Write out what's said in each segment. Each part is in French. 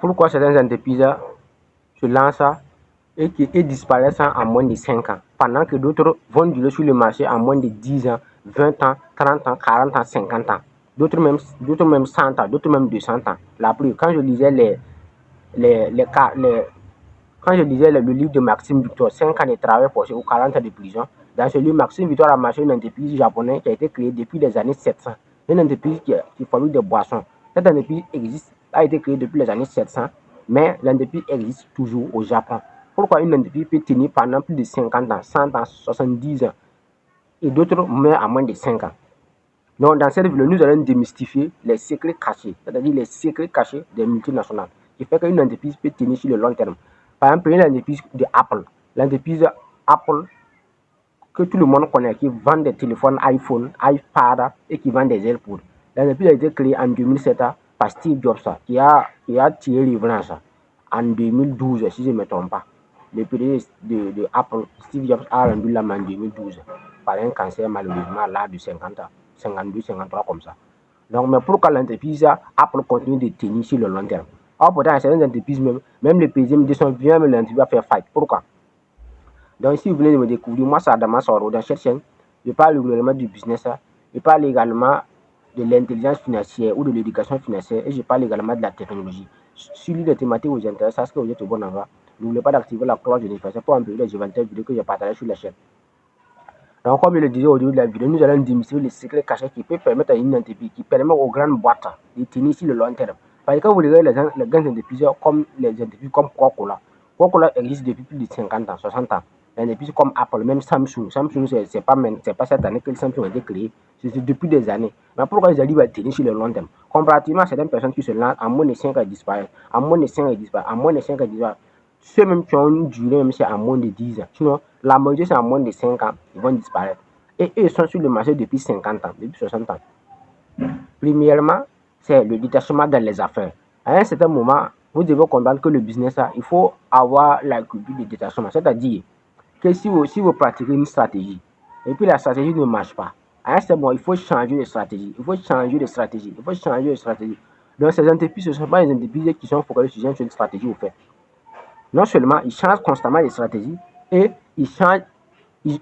Pourquoi certaines entreprises se lancent et disparaissent en moins de 5 ans, pendant que d'autres vont durer sur le marché en moins de 10 ans, 20 ans, 30 ans, 40 ans, 50 ans, d'autres même 100 ans, d'autres même 200 ans. La preuve, quand je lisais quand je lisais le livre de Maxime Victor, 5 ans de travail forcé ou 40 ans de prison, dans ce livre, Maxime Victor a marché une entreprise japonaise qui a été créée depuis les années 700. Une entreprise qui fabrique des boissons. Cette entreprise a été créée depuis les années 700, mais l'entreprise existe toujours au Japon. Pourquoi une entreprise peut tenir pendant plus de 50 ans, 100 ans, 70 ans, et d'autres meurent en moins de 5 ans? Donc, dans cette vidéo, nous allons démystifier les secrets cachés, c'est-à-dire les secrets cachés des multinationales, qui fait qu'une entreprise peut tenir sur le long terme. Par exemple, prenez l'entreprise de Apple. L'entreprise Apple, que tout le monde connaît, qui vend des téléphones iPhone, iPad et qui vend des AirPods. L'entreprise a été créée en 2007 par Steve Jobs, qui a tiré revanche en 2012, si je ne me trompe pas. Le PDG de Apple, Steve Jobs, a rendu la main en 2012 par un cancer, malheureusement, à l'âge de 50 ans, 52, 53 comme ça. Donc, mais pourquoi l'entreprise Apple continue de tenir sur le long terme? Or, pourtant, certaines entreprises, même les PDG me disent bien, mais l'entreprise va faire faillite. Pourquoi? Donc, si vous venez de me découvrir, moi, c'est Adama Soro. Dans cette chaîne, je parle régulièrement du business, je parle également de l'intelligence financière ou de l'éducation financière et je parle également de la technologie. Si les thématiques vous intéressent, est-ce que vous êtes au bon endroit? N'oubliez pas d'activer la cloche de notification pour améliorer les éventuelles vidéos que je partage sur la chaîne. Donc, comme je le disais au début de la vidéo, nous allons démystifier les secrets cachés qui peuvent permettre à une entreprise, qui permet aux grandes boîtes de tenir sur le long terme. Parce que quand vous regardez les grandes entreprises comme les entreprises comme Coca-Cola, Coca-Cola existe depuis plus de 50 ans, 60 ans. Les entreprises comme Apple, même Samsung. Samsung, c'est pas cette année que le Samsung a été créé, c'est depuis des années. Mais pourquoi ils arrivent à tenir sur le long terme? Comparativement à certaines personnes qui se lancent, en moins de 5 ans, disparaissent. En moins de 5 ans, disparaissent. En moins de 5 ans, disparaissent. Ceux même qui ont une durée, même c'est en moins de 10 ans. Sinon, la majorité, c'est en moins de 5 ans, ils vont disparaître. Et eux, ils sont sur le marché depuis 50 ans, depuis 60 ans. Premièrement, c'est le détachement dans les affaires. À un certain moment, vous devez comprendre que le business, il faut avoir la culture de détachement. C'est-à-dire que si vous pratiquez une stratégie, et puis la stratégie ne marche pas, à un certain moment, il faut changer de stratégie. Il faut changer de stratégie. Il faut changer de stratégie. Donc, ces entreprises, ce ne sont pas les entreprises qui sont focalisées sur une seule stratégie au fait. Non seulement ils changent constamment de stratégie et ils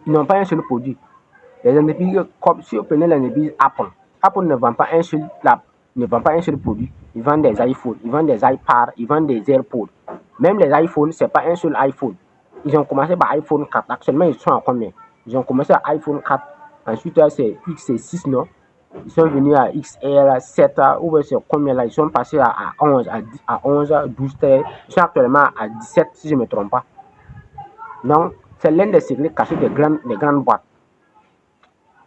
n'ont pas un seul produit. Les entreprises, comme si vous prenez l'entreprise Apple, Apple ne vend pas un seul produit. Ils vendent des iPhones, ils vendent des iPads, ils vendent des AirPods. Même les iPhones, ce n'est pas un seul iPhone. Ils ont commencé par iPhone 4. Actuellement, ils sont à combien? Ils ont commencé à iPhone 4. Ensuite, c'est X6, non? Ils sont venus à XR, 7, ou bien c'est combien là? Ils sont passés à 11, à 11, 12, 13. Ils sont actuellement à 17, si je ne me trompe pas. Donc, c'est l'un des secrets cachés des grandes boîtes.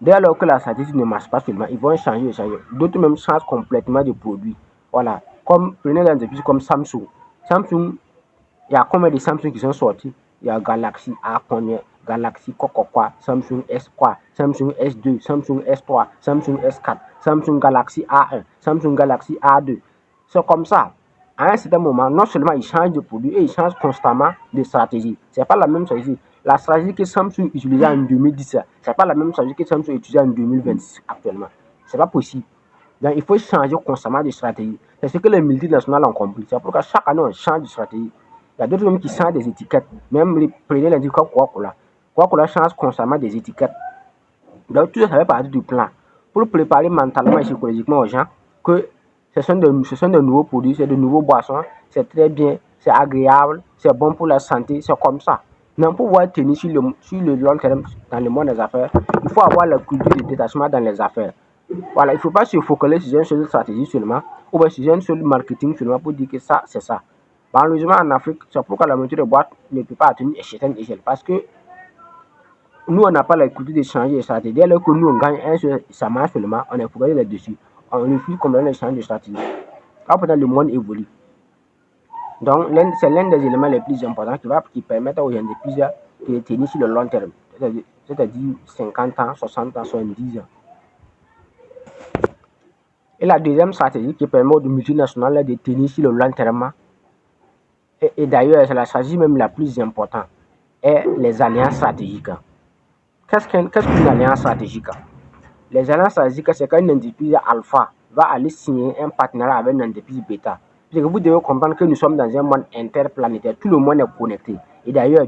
Dès lors que la stratégie ne marche pas seulement, ils vont changer. D'autres même changent complètement de produit. Voilà. Comme, prenez des entreprises comme Samsung. Samsung, il y a combien de Samsung qui sont sortis? Il y a Galaxy A combien? Galaxy quoi? Samsung S quoi? Samsung S2, Samsung S3, Samsung S4, Samsung Galaxy A1, Samsung Galaxy A2. C'est comme ça. À un certain moment, non seulement ils changent de produit, et ils changent constamment de stratégie. Ce n'est pas la même stratégie. La stratégie que Samsung utilisait en 2010, ce n'est pas la même stratégie que Samsung utilise en 2026 actuellement. Ce n'est pas possible. Donc, il faut changer constamment de stratégie. C'est ce que les multinationales ont compris. C'est pourquoi chaque année, on change de stratégie. Il y a d'autres même qui changent des étiquettes. Même prenez l'étiquette Coca-Cola. Coca-Cola change constamment des étiquettes. Donc, tout ça fait partie du plan. Pour préparer mentalement et psychologiquement aux gens que ce sont de nouveaux produits, c'est de nouveaux boissons, c'est très bien, c'est agréable, c'est bon pour la santé, c'est comme ça. Mais pour pouvoir tenir sur le long terme dans le monde des affaires, il faut avoir la culture de détachement dans les affaires. Voilà, il ne faut pas se focaliser sur une seule stratégie seulement, ou bien sur un seul marketing seulement pour dire que ça, c'est ça. Malheureusement, en Afrique, c'est pourquoi la majorité des boîtes ne peut pas atteindre une certaine échelle. Parce que nous, on n'a pas la culture de changer de stratégie. Dès lors que nous, on gagne ça marche seulement, on est focalisé là-dessus. On refuse complètement de changer de stratégie. Après, le monde évolue. Donc, c'est l'un des éléments les plus importants qui permettent aux entreprises de tenir sur le long terme. C'est-à-dire 50 ans, 60 ans, 70 ans. Et la deuxième stratégie qui permet aux multinationales de tenir sur le long terme, et d'ailleurs, c'est la stratégie même la plus importante, est les alliances stratégiques. Qu'est-ce qu'une alliance stratégique? Les alliances stratégiques, c'est quand une entreprise alpha va aller signer un partenariat avec une entreprise bêta. C'est que vous devez comprendre que nous sommes dans un monde interplanétaire. Tout le monde est connecté. Et d'ailleurs,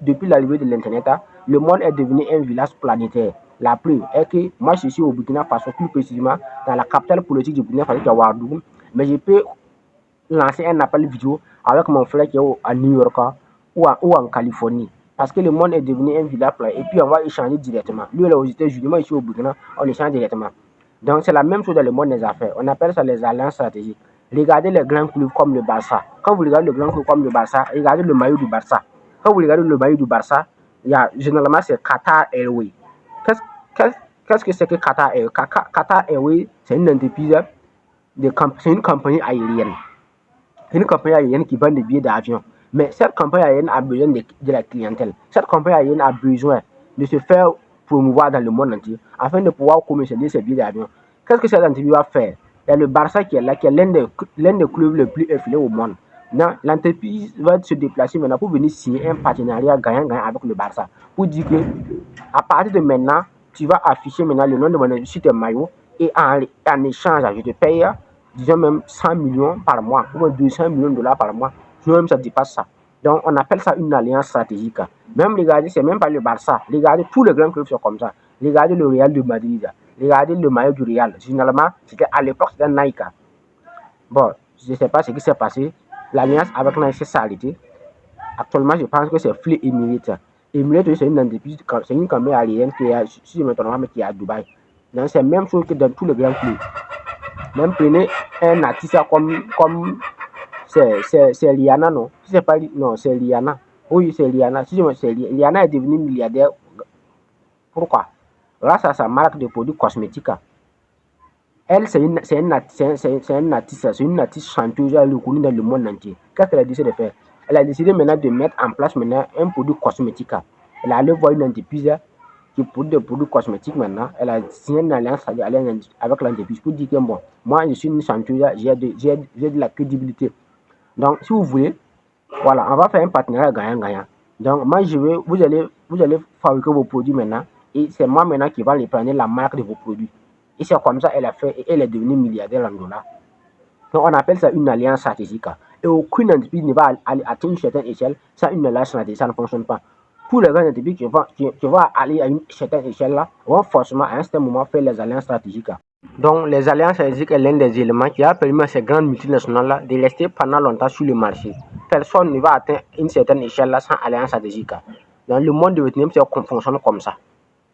depuis l'arrivée de l'Internet, le monde est devenu un village planétaire. La preuve est que moi, je suis au Burkina Faso, plus précisément dans la capitale politique du Burkina Faso, qui est Ouagadougou. Mais je peux lancer un appel vidéo avec mon frère qui est à New York ou en Californie. Parce que le monde est devenu un village planétaire. Et puis, on va échanger directement. Lui, il est aux États-Unis, moi, ici au Burkina, on échange directement. Donc, c'est la même chose dans le monde des affaires. On appelle ça les alliances stratégiques. Regardez les grands clubs comme le Barça. Quand vous regardez le grand club comme le Barça, regardez le maillot du Barça. Quand vous regardez le maillot du Barça, généralement c'est Qatar Airways. Qu'est-ce que c'est que Qatar Airways? Qatar Airways, c'est une entreprise, c'est une compagnie aérienne. C'est une compagnie aérienne qui vend des billets d'avion. Mais cette compagnie aérienne a besoin de la clientèle. Cette compagnie aérienne a besoin de se faire promouvoir dans le monde entier afin de pouvoir commercialiser ses billets d'avion. Qu'est-ce que cette entreprise va faire? Il y a le Barça qui est là, qui est l'un des clubs les plus effilés au monde. L'entreprise va se déplacer maintenant pour venir signer un partenariat gagnant-gagnant avec le Barça. Pour dire que à partir de maintenant, tu vas afficher maintenant le nom de mon sur tes maillots et en échange, je te paye, disons même 100 millions par mois ou même 200 millions de dollars par mois. Même ça dépasse ça. Donc, on appelle ça une alliance stratégique. Même regardez, c'est même pas le Barça. Regardez, tous les grands clubs sont comme ça. Regardez le Real de Madrid. Regardez le maillot du Real. Généralement, à l'époque, c'était Nike. Bon, je ne sais pas ce qui s'est passé. L'alliance avec Nike s'est arrêtée. Actuellement, je pense que c'est Flea Emirates. Emirates, c'est une entreprise, c'est une compagnie aérienne qui est, si je me trompe, qui est à Dubaï. Donc, c'est la même chose que dans tous les grands clubs. Même prenez un artiste comme c'est Rihanna, non? Si c'est pas, non, c'est Rihanna. Oui, c'est Rihanna. Si Rihanna est devenue milliardaire. Pourquoi? Grâce à sa marque de produits cosmétiques. Elle, c'est une artiste, c'est une artiste chanteuse reconnue dans le monde entier. Qu'est-ce qu'elle a décidé de faire? Elle a décidé maintenant de mettre en place maintenant un produit cosmétique. Elle a allé voir une entreprise qui produit des produits cosmétiques maintenant. Elle a signé une alliance avec l'entreprise pour dire que bon, moi je suis une chanteuse, j'ai de la crédibilité. Donc, si vous voulez, voilà, on va faire un partenariat gagnant-gagnant. Donc, moi, vous allez fabriquer vos produits maintenant. Et c'est moi maintenant qui va les prendre la marque de vos produits. Et c'est comme ça qu'elle a fait. Et elle est devenue milliardaire en dollars. Donc, on appelle ça une alliance stratégique. Et aucune entreprise ne va aller atteindre une certaine échelle sans une alliance stratégique. Ça ne fonctionne pas. Tous les grandes entreprises qui vont aller à une certaine échelle là, vont forcément à un certain moment faire les alliances stratégiques. Donc, les alliances stratégiques est l'un des éléments qui a permis à ces grandes multinationales-là de rester pendant longtemps sur le marché. Personne ne va atteindre une certaine échelle-là sans alliance stratégique. Dans le monde du Vietnam, ça fonctionne comme ça.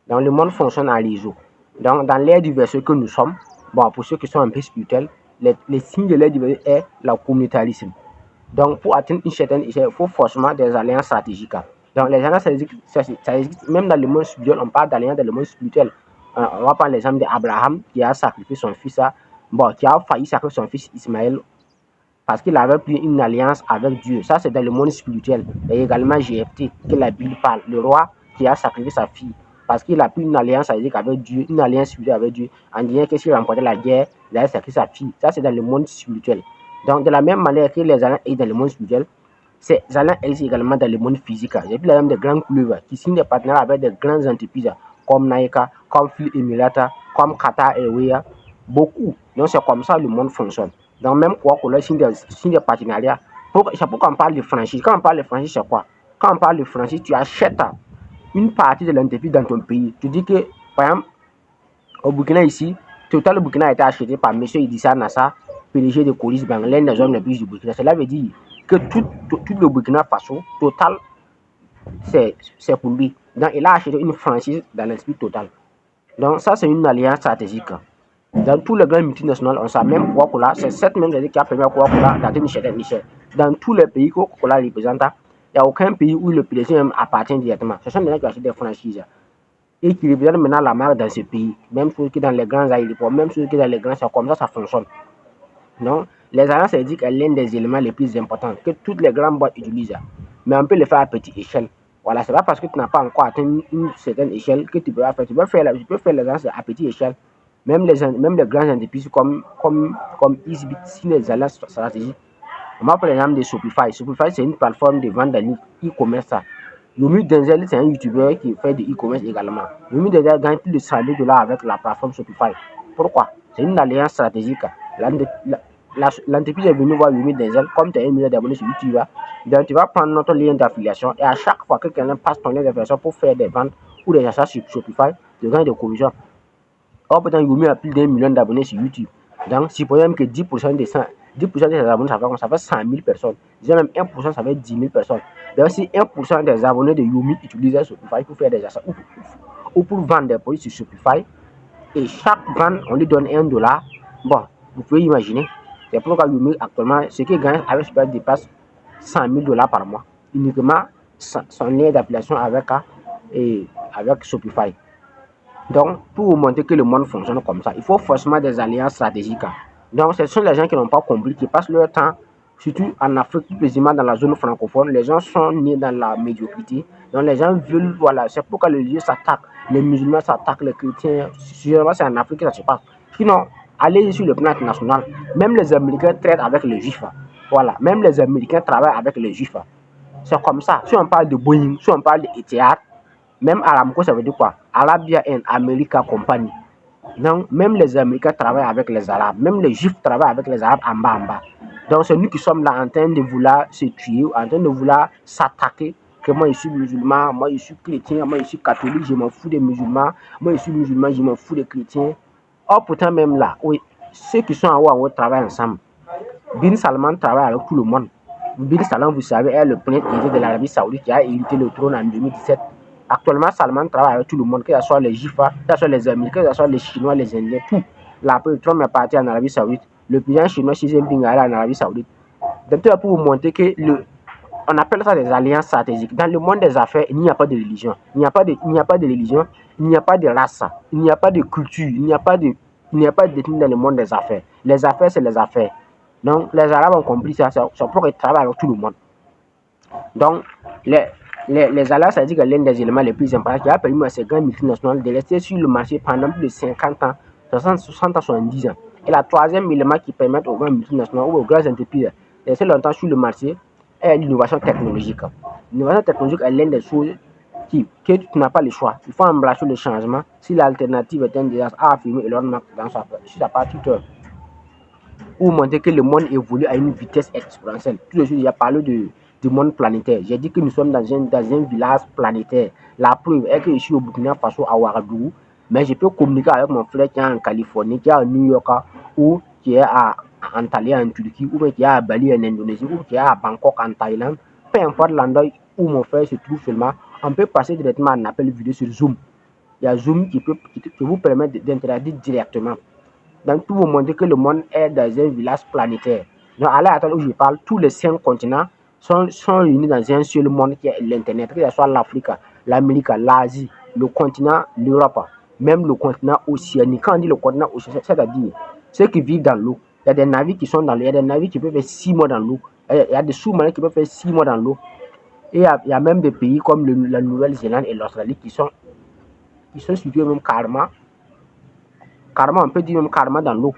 Dans le monde fonctionne en réseau. Donc, dans l'ère du verset que nous sommes, bon, pour ceux qui sont un peu spirituels, les signes de l'ère du verset est le communautarisme. Donc, pour atteindre une certaine échelle, il faut forcément des alliances stratégiques. Donc, les alliances stratégiques, ça existe même dans le monde spirituel. On parle d'alliances dans le monde spirituel. On va prendre l'exemple d'Abraham qui a sacrifié son fils, qui a failli sacrifier son fils Ismaël parce qu'il avait pris une alliance avec Dieu. Ça, c'est dans le monde spirituel. Et également JFT, que la Bible parle. Le roi qui a sacrifié sa fille parce qu'il a pris une alliance avec Dieu, une alliance spirituelle avec Dieu, en disant que s'il remportait la guerre, il allait sacrifier sa fille. Ça, c'est dans le monde spirituel. Donc, de la même manière que les alliances sont dans le monde spirituel, ces alliances existent également dans le monde physique. J'ai vu des grands clubs qui signent des partenariats avec des grandes entreprises comme Nike, comme Flea Emirates, comme Qatar Airways, beaucoup. Donc, c'est comme ça que le monde fonctionne. Donc, même Coca-Cola signe des partenariats. C'est pourquoi on parle de franchise. Quand on parle de franchise, c'est quoi? Quand on parle de franchise, tu achètes une partie de l'entreprise dans ton pays. Tu dis que, par exemple, au Burkina ici, Total Burkina a été acheté par M. Idrissa Nassa, PDG de Coris Bank, l'un des hommes les plus du Burkina. Cela veut dire que tout le Burkina Faso, Total, c'est pour lui. Donc, il a acheté une franchise dans l'esprit Total. Donc, ça, c'est une alliance stratégique. Dans tous les grands multinationales, on sait même Coca-Cola, c'est cette même chose qui a permis à Coca-Cola d'atteindre une certaine échelle. Dans tous les pays que Coca-Cola représente, il n'y a aucun pays où le PDG appartient directement. Ce sont des gens qui achètent des franchises et qui représentent maintenant la marque dans ce pays. Même chose que dans les grands aéroports, même chose que dans les grands, c'est comme ça fonctionne. Donc, les alliances stratégiques sont l'un des éléments les plus importants que toutes les grandes boîtes utilisent. Mais on peut le faire à petite échelle. Voilà, c'est pas parce que tu n'as pas encore atteint une certaine échelle que tu peux faire. Tu peux faire les alliances à petite échelle. Même les grandes entreprises comme EasyBit signent les alliances stratégiques. On va prendre l'exemple de Shopify. Shopify, c'est une plateforme de vente en e-commerce. Yomi Denzel, c'est un YouTuber qui fait de e-commerce également. Yomi Denzel gagne plus de $100 000 avec la plateforme Shopify. Pourquoi? C'est une alliance stratégique. l'entreprise est venue voir Yumi Denzel, comme tu as 1 million d'abonnés sur YouTube, donc tu vas prendre notre lien d'affiliation et à chaque fois que quelqu'un passe ton lien d'affiliation pour faire des ventes ou des achats sur Shopify, tu gagnes des commissions. Or, pourtant, Yumi a plus d'1 million d'abonnés sur YouTube. Donc, supposons même que 10% de ses abonnés, ça fait 100 000 personnes. Disons même 1%, ça fait 10 000 personnes. Donc, si 1% des abonnés de Yumi utilisent Shopify pour faire des achats ou pour vendre des produits sur Shopify, et chaque vente, on lui donne $1. Bon, vous pouvez imaginer. C'est pourquoi Yumi, actuellement, ce qu'il gagne avec Shopify dépasse $100 000 par mois. Uniquement son lien d'affiliation avec Shopify. Donc, pour vous montrer que le monde fonctionne comme ça, il faut forcément des alliances stratégiques. Donc, ce sont les gens qui n'ont pas compris, qui passent leur temps, surtout en Afrique, plus précisément dans la zone francophone. Les gens sont nés dans la médiocrité. Donc, les gens veulent, voilà, c'est pourquoi les religieux s'attaquent. Les musulmans s'attaquent, les chrétiens. Sûrement, c'est en Afrique que ça se passe. Sinon, allez sur le plan international. Même les Américains traitent avec les Juifs. Voilà, même les Américains travaillent avec les Juifs. C'est comme ça. Si on parle de Boeing, si on parle d'Etihad, même Aramco, ça veut dire quoi? Arabia and America Company. Donc, même les Américains travaillent avec les Arabes. Même les Juifs travaillent avec les Arabes en bas. Donc, c'est nous qui sommes là en train de vouloir se tuer, en train de vouloir s'attaquer. Que moi, je suis musulman, moi, je suis chrétien, moi, je suis catholique, je m'en fous des musulmans. Moi, je suis musulman, je m'en fous des chrétiens. Or, pourtant, même là, oui, ceux qui sont en haut travaillent ensemble. Bin Salman travaille avec tout le monde. Bin Salman, vous savez, est le prince héritier de l'Arabie Saoudite qui a hérité le trône en 2017. Actuellement, Salman travaille avec tout le monde, que ce soit les Juifs, que ce soit les Américains, que ce soit les Chinois, les Indiens, tout. La Trump est parti en Arabie Saoudite. Le président chinois Xi Jinping est allé en Arabie Saoudite. Donc, pour vous montrer que on appelle ça des alliances stratégiques. Dans le monde des affaires, il n'y a pas de religion. Il n'y a pas de religion, il n'y a pas de race, il n'y a pas de culture, il n'y a pas d'ethnie dans le monde des affaires. Les affaires, c'est les affaires. Donc, les Arabes ont compris ça, c'est pour qu'ils travaillent avec tout le monde. Donc, les alliances, ça dit que l'un des éléments les plus importants qui a permis à ces grandes multinationales de rester sur le marché pendant plus de 50 ans, 60 à 70 ans. Et la troisième élément qui permet aux grandes multinationales ou aux grandes entreprises de rester longtemps sur le marché est l'innovation technologique. L'innovation technologique est l'une des choses que tu n'as pas le choix. Il faut embrasser le changement si l'alternative est un désastre, a affirmé Elon Musk sur sa page Twitter. Pour montrer que le monde évolue à une vitesse exponentielle. Tout de suite, j'ai parlé du monde planétaire. J'ai dit que nous sommes dans un village planétaire. La preuve est que je suis au Burkina Faso, à Ouagadougou, mais je peux communiquer avec mon frère qui est en Californie, qui est à New York, ou qui est à Antalya en Turquie, ou qui est à Bali en Indonésie, ou qui est à Bangkok en Thaïlande. Peu importe l'endroit où mon frère se trouve seulement, on peut passer directement un appel vidéo sur Zoom. Il y a Zoom qui vous permet d'interagir directement. Donc, pour vous montrer que le monde est dans un village planétaire. Donc, à l'heure où je parle, tous les 5 continents sont réunis dans un seul monde qui est l'Internet, que ce soit l'Afrique, l'Amérique, l'Asie, le continent, l'Europe, même le continent océanique. Quand on dit le continent océanique, c'est-à-dire ceux qui vivent dans l'eau. Il y a des navires qui sont dans l'eau, il y a des navires qui peuvent faire 6 mois dans l'eau, il y a des sous-marins qui peuvent faire 6 mois dans l'eau. Et il y a même des pays comme la Nouvelle-Zélande et l'Australie qui sont situés même carrément, on peut dire même carrément dans l'eau.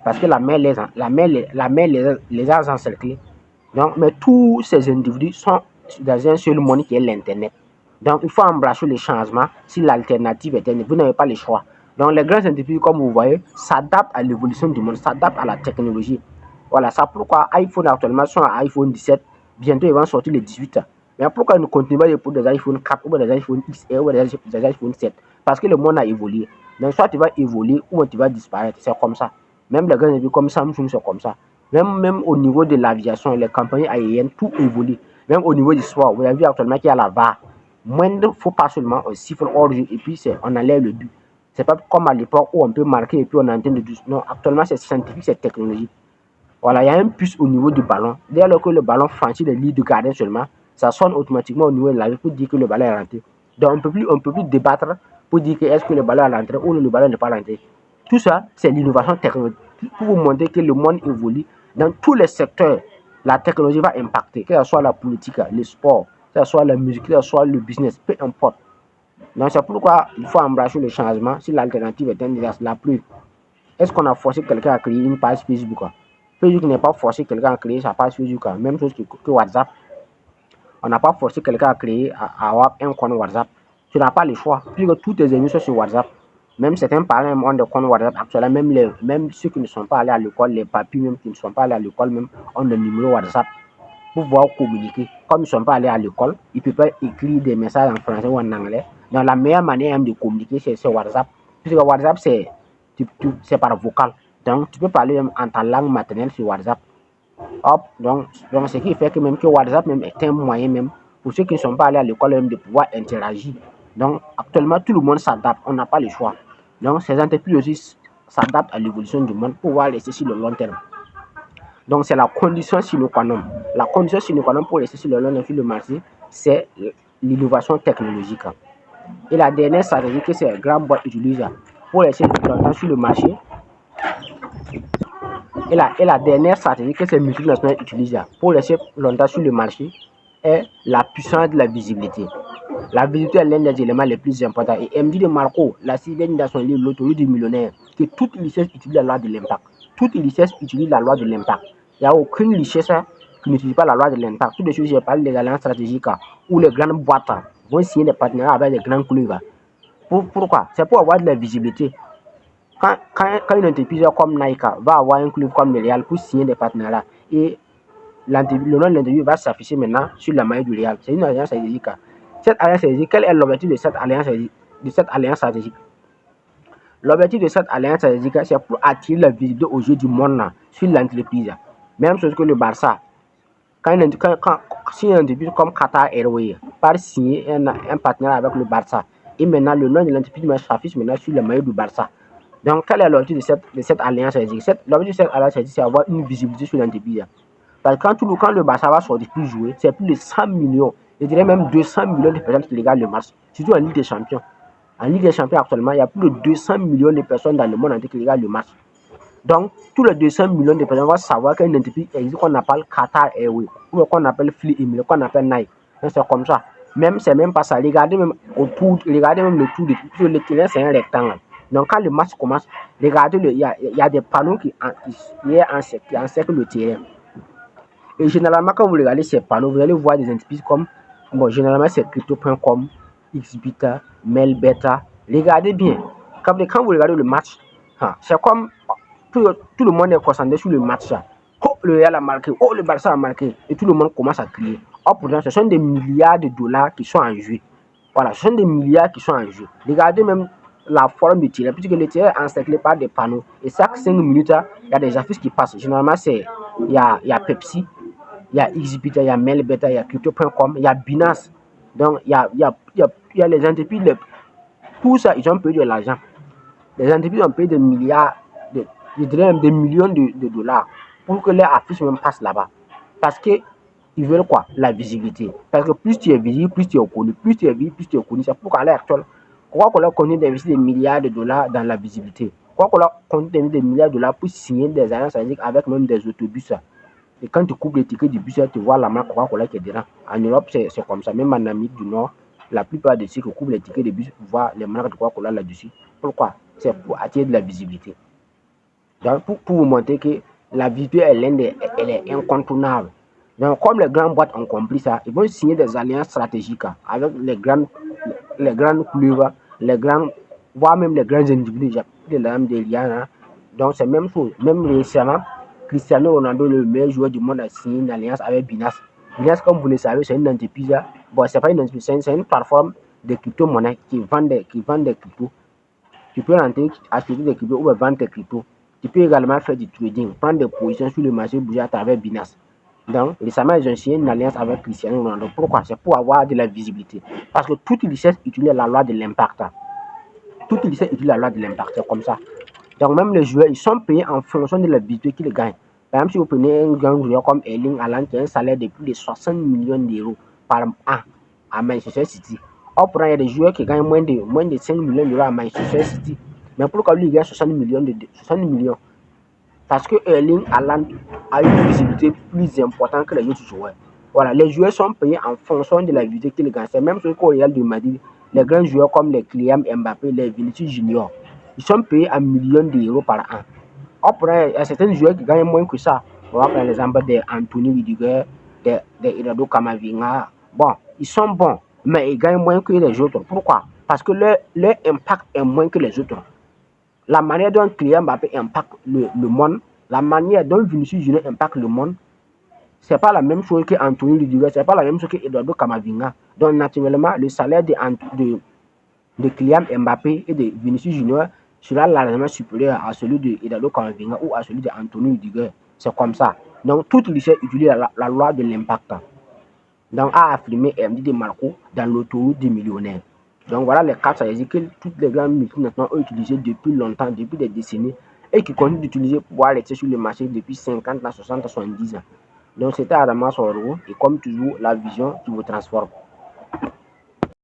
Parce que la mer les a encerclés. Donc, mais tous ces individus sont dans un seul monde qui est l'Internet. Donc, il faut embrasser le changement si l'alternative est Internet. Vous n'avez pas le choix. Donc, les grands individus, comme vous voyez, s'adaptent à l'évolution du monde, s'adaptent à la technologie. Voilà, c'est pourquoi iPhone actuellement sont à iPhone 17. Bientôt, ils vont sortir les 18. Mais pourquoi nous continuons pour des iPhone 4 ou des iPhone XR ou des iPhone 7? Parce que le monde a évolué. Donc, soit tu vas évoluer ou tu vas disparaître. C'est comme ça. Même les grands individus comme Samsung, c'est comme ça. Même au niveau de l'aviation, les compagnies aériennes, tout évolue. Même au niveau du sport, vous avez vu actuellement qu'il y a la VAR. Moins de faut pas seulement on siffle hors jeu et puis on enlève le but. C'est pas comme à l'époque où on peut marquer et puis on est en train de douce. Non, actuellement c'est scientifique, c'est technologique. Voilà, il y a un puce au niveau du ballon. Dès lors que le ballon franchit les lignes de gardien seulement, ça sonne automatiquement au niveau de la vie pour dire que le ballon est rentré. Donc on peut plus débattre pour dire que est-ce que le ballon est rentré ou le ballon n'est pas rentré. Tout ça, c'est l'innovation technologique. Pour vous montrer que le monde évolue dans tous les secteurs, la technologie va impacter, que ce soit la politique, le sport, que ce soit la musique, que ce soit le business, peu importe. Donc c'est pourquoi il faut embrasser le changement si l'alternative est un désastre. La plus, est-ce qu'on a forcé quelqu'un à créer une page Facebook? Facebook n'est pas forcé quelqu'un à créer sa page Facebook. Même chose que WhatsApp. On n'a pas forcé quelqu'un à créer, à avoir un compte WhatsApp. Tu n'as pas le choix. Puisque tous tes amis sont sur WhatsApp. Même certains parents ont des comptes WhatsApp actuellement, même ceux qui ne sont pas allés à l'école, les papis même qui ne sont pas allés à l'école même ont le numéro WhatsApp pour pouvoir communiquer. Comme ils ne sont pas allés à l'école, ils ne peuvent pas écrire des messages en français ou en anglais. Donc la meilleure manière de communiquer, c'est WhatsApp. Puisque WhatsApp, c'est par vocal. Donc tu peux parler en ta langue maternelle sur WhatsApp. Hop, donc ce qui fait que même que WhatsApp même est un moyen même pour ceux qui ne sont pas allés à l'école même de pouvoir interagir. Donc actuellement, tout le monde s'adapte, on n'a pas le choix. Donc ces entreprises aussi s'adaptent à l'évolution du monde pour pouvoir rester sur le long terme. Donc c'est la condition sine qua non. La condition sine qua non pour rester sur le long terme sur le marché, c'est l'innovation technologique. Et la dernière stratégie que ces grandes boîtes utilisent pour rester longtemps sur le marché, et la dernière stratégie que ces multinationales utilisent pour rester longtemps sur le marché est la puissance de la visibilité. La visibilité est l'un des éléments les plus importants. Et MD de Marco l'a cité dans son livre L'autorité du millionnaire, que toute richesse utilise la loi de l'impact. Toute richesse utilise la loi de l'impact. Il n'y a aucune richesse qui n'utilise pas la loi de l'impact. Tout de suite, j'ai parlé des alliances stratégiques où les grandes boîtes vont signer des partenariats avec les grands clubs. Pourquoi? C'est pour avoir de la visibilité. Quand une entreprise comme Nike va avoir un club comme le Real pour signer des partenariats et le nom de l'entreprise va s'afficher maintenant sur la maillot du Real. C'est une alliance stratégique. Cette alliance stratégique, quel est l'objectif de cette alliance stratégique? L'objectif de cette alliance stratégique, c'est pour attirer la visibilité aux yeux du monde sur l'entreprise. Même chose que le Barça. Si une entreprise comme Qatar Airways part signer un partenariat avec le Barça, et maintenant le nom de l'entreprise s'affiche maintenant sur le maillot du Barça. Donc, quel est l'objectif de cette alliance stratégique? L'objectif de cette alliance stratégique, c'est avoir une visibilité sur l'entreprise. Parce que quand le Barça va sortir plus jouer, c'est plus de 100 millions, je dirais même 200 millions de personnes qui regardent le match, surtout en Ligue des Champions. En Ligue des Champions, actuellement, il y a plus de 200 millions de personnes dans le monde entier qui regardent le match. Donc, tous les 200 millions de personnes vont savoir qu'une entreprise existe qu'on appelle Qatar Airways, ou qu'on appelle Free Emirates, qu'on appelle Nike. C'est comme ça. Même, c'est même pas ça. Regardez même le tour de le terrain, c'est un rectangle. Donc, quand le match commence, regardez, il y a des panneaux qui encerclent le terrain. Et généralement, quand vous regardez ces panneaux, vous allez voir des entreprises comme, généralement, c'est Crypto.com, XBeta, Melbeta. Regardez bien. Quand vous regardez le match, c'est comme tout le monde est concentré sur le match. Oh, le Real a marqué, oh, le Barça a marqué. Et tout le monde commence à crier. Oh, pourtant, ce sont des milliards de dollars qui sont en jeu. Voilà, ce sont des milliards qui sont en jeu. Regardez même la forme du terrain, puisque le terrain est encerclé par des panneaux. Et chaque 5 minutes, il y a des affiches qui passent. Généralement, il y a Pepsi, il y a XBeta, il y a Melbeta, il y a Crypto.com, il y a Binance. Donc, il y a les entreprises, tout ça, ils ont payé de l'argent. Les entreprises ont payé des milliards, je dirais même des millions de dollars pour que les affiches même passent là-bas. Parce qu'ils veulent quoi? La visibilité. Parce que plus tu es visible, plus tu es connu. Plus tu es visible, plus tu es connu. C'est pourquoi à l'heure actuelle, Coca-Cola continue d'investir des milliards de dollars dans la visibilité. Coca-Cola continue d'investir des milliards de dollars pour signer des alliances stratégiques avec même des autobus. Et quand tu coupes les tickets du bus, tu vois la marque Coca-Cola qui est dedans. En Europe, c'est comme ça. Même en Amérique du Nord, la plupart de ceux qui coupent les tickets de bus voient les marques de Coca-Cola là-dessus. Pourquoi? C'est pour attirer de la visibilité. Donc, pour vous montrer que la visibilité, elle est incontournable. Donc, comme les grandes boîtes ont compris ça, ils vont signer des alliances stratégiques avec les grandes clubs, voire même les grands individus, des liens. Donc, c'est la même chose. Même récemment, Cristiano Ronaldo, le meilleur joueur du monde, a signé une alliance avec Binance. Binance, comme vous le savez, c'est une entreprise. Bon, c'est pas une entreprise, c'est une plateforme de crypto-monnaies qui vend des cryptos. Tu peux rentrer, acheter des cryptos ou vendre tes cryptos. Tu peux également faire du trading, prendre des positions sur le marché bouger à travers Binance. Donc, récemment, ils ont signé une alliance avec Cristiano Ronaldo. Pourquoi? C'est pour avoir de la visibilité. Parce que toute richesse utilise la loi de l'impact. Toute richesse utilise la loi de l'impact. C'est comme ça. Donc, même les joueurs, ils sont payés en fonction de la visibilité qu'ils gagnent. Par exemple, si vous prenez un grand joueur comme Erling Haaland qui a un salaire de plus de 60 millions d'euros par an à Manchester City. Or, il y a des joueurs qui gagnent moins de 5 millions d'euros à Manchester City. Mais pourquoi lui, il gagne 60 millions? Parce que Erling Haaland a une visibilité plus importante que les autres joueurs. Voilà, les joueurs sont payés en fonction de la visibilité qu'ils gagnent. C'est même ce qu'au Real de Madrid, les grands joueurs comme les Kylian Mbappé, les Vinicius Junior, ils sont payés en millions d'euros par an. Or, il y a certains joueurs qui gagnent moins que ça. On va prendre l'exemple d'Anthony Rudiger, d'Eduardo Camavinga. Bon, ils sont bons, mais ils gagnent moins que les autres. Pourquoi? Parce que leur impact est moins que les autres. la manière dont Kylian Mbappé impacte le monde, la manière dont Vinicius Junior impacte le monde, c'est pas la même chose que Anthony Rudiger, c'est pas la même chose que Eduardo Camavinga. Donc naturellement, le salaire de Kylian Mbappé et de Vinicius Junior sera largement supérieur à celui de Eduardo Camavinga ou à celui de Anthony Rudiger. C'est comme ça. Donc toute richesse utilise la loi de l'impact. Donc a affirmé MD de Marco dans l'autoroute des millionnaires. Donc voilà les 4 stratégies que toutes les grandes multinationales ont utilisées depuis longtemps, depuis des décennies, et qui continuent d'utiliser pour pouvoir rester sur le marché depuis 50 à 60 à 70 ans. Donc c'était Adama Soro, et comme toujours, la vision qui vous transforme.